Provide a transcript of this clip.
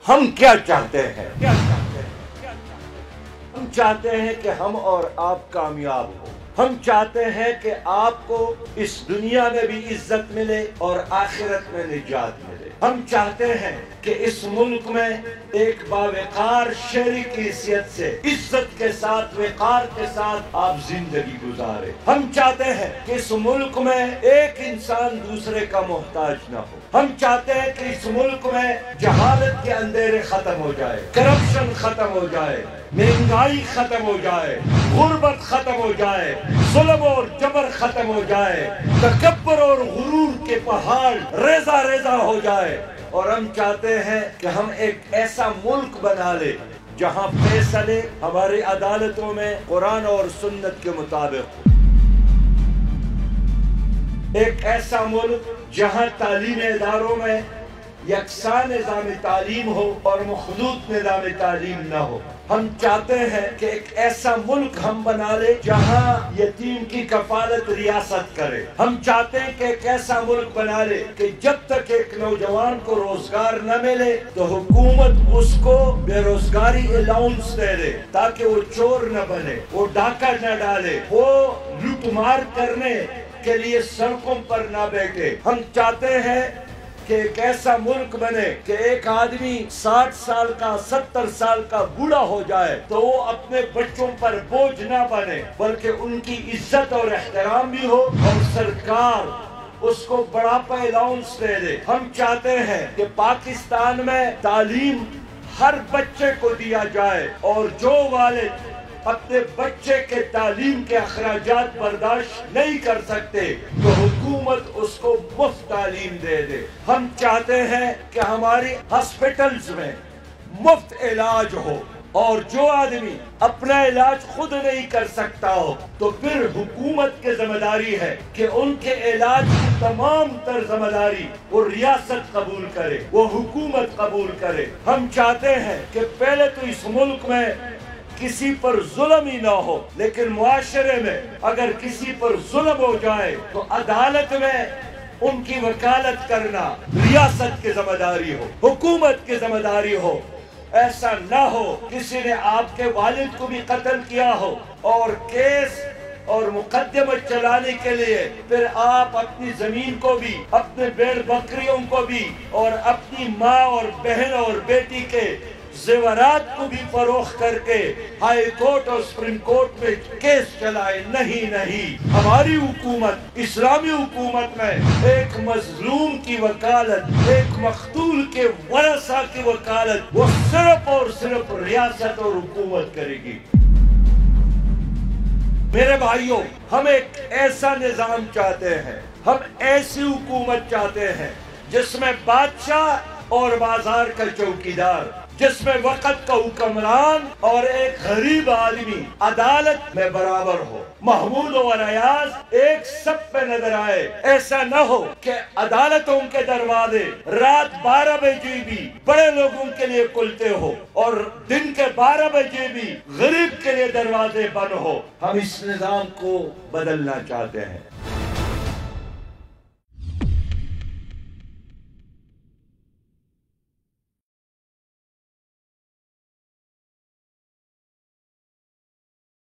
ہم کیا چاہتے ہیں؟ ہم چاہتے ہیں کہ ہم اور آپ کامیاب ہوں۔ ہم چاہتے ہیں کہ آپ کو اس دنیا میں بھی عزت ملے اور آخرت میں نجات ملے۔ ہم چاہتے ہیں کہ اس ملک میں ایک باوقار شہری کی حیثیت سے عزت کے ساتھ وقار کے ساتھ آپ زندگی گزارے۔ ہم چاہتے ہیں کہ اس ملک میں ایک انسان دوسرے کا محتاج نہ ہو۔ ہم چاہتے ہیں کہ اس ملک میں جہالت کے اندھیرے ختم ہو جائے، کرپشن ختم ہو جائے، مہنگائی ختم ہو جائے، غربت ختم ہو جائے، ظلم اور جبر ختم ہو جائے، تکبر اور غرور کے پہاڑ ریزہ ریزہ ہو جائے۔ اور ہم چاہتے ہیں کہ ہم ایک ایسا ملک بنا لے جہاں فیصلے ہماری عدالتوں میں قرآن اور سنت کے مطابق ہو۔ ایک ایسا ملک جہاں تعلیمی اداروں میں یکساں نظام تعلیم ہو اور مخلوط نظام تعلیم نہ ہو۔ ہم چاہتے ہیں کہ ایک ایسا ملک ہم بنا لے جہاں یتیم کی کفالت ریاست کرے۔ ہم چاہتے ہیں کہ ایک ایسا ملک بنا لے کہ جب تک ایک نوجوان کو روزگار نہ ملے تو حکومت اس کو بے روزگاری الاؤنس دے دے تاکہ وہ چور نہ بنے، وہ ڈاکہ نہ ڈالے، وہ لوٹ مار کرنے کے لیے سڑکوں پر نہ بیٹھے۔ ہم چاہتے ہیں کہ ایک ایسا ملک بنے کہ ایک آدمی 60 سال کا 70 سال کا بوڑھا ہو جائے تو وہ اپنے بچوں پر بوجھ نہ بنے بلکہ ان کی عزت اور احترام بھی ہو اور سرکار اس کو بڑھاپا الاؤنس دے دے۔ ہم چاہتے ہیں کہ پاکستان میں تعلیم ہر بچے کو دیا جائے اور جو والد اپنے بچے کے تعلیم کے اخراجات برداشت نہیں کر سکتے تو حکومت اس کو مفت تعلیم دے دے۔ ہم چاہتے ہیں کہ ہماری ہاسپٹلز میں مفت علاج ہو اور جو آدمی اپنا علاج خود نہیں کر سکتا ہو تو پھر حکومت کی ذمہ داری ہے کہ ان کے علاج کی تمام تر ذمہ داری وہ ریاست قبول کرے، وہ حکومت قبول کرے۔ ہم چاہتے ہیں کہ پہلے تو اس ملک میں کسی پر ظلم ہی نہ ہو، لیکن معاشرے میں اگر کسی پر ظلم ہو جائے تو عدالت میں ان کی وکالت کرنا ریاست کی ذمہ داری ہو، حکومت کی ذمہ داری ہو۔ ایسا نہ ہو کسی نے آپ کے والد کو بھی قتل کیا ہو اور کیس اور مقدمہ چلانے کے لیے پھر آپ اپنی زمین کو بھی، اپنے بھیڑ بکریوں کو بھی اور اپنی ماں اور بہن اور بیٹی کے زیورات کو بھی فروخت کر کے ہائی کورٹ اور سپریم کورٹ میں کیس چلائے۔ نہیں، ہماری حکومت اسلامی حکومت میں ایک مظلوم کی وکالت، ایک مقتول کے ورثہ کی وکالت وہ صرف اور صرف ریاست اور حکومت کرے گی۔ میرے بھائیوں، ہم ایک ایسا نظام چاہتے ہیں، ہم ایسی حکومت چاہتے ہیں جس میں بادشاہ اور بازار کا چوکیدار، جس میں وقت کا حکمران اور ایک غریب آدمی عدالت میں برابر ہو، محمود اور ایاز ایک سب پہ نظر آئے۔ ایسا نہ ہو کہ عدالتوں کے دروازے رات 12 بجے بھی بڑے لوگوں کے لیے کھلتے ہو اور دن کے 12 بجے بھی غریب کے لیے دروازے بند ہو۔ ہم اس نظام کو بدلنا چاہتے ہیں۔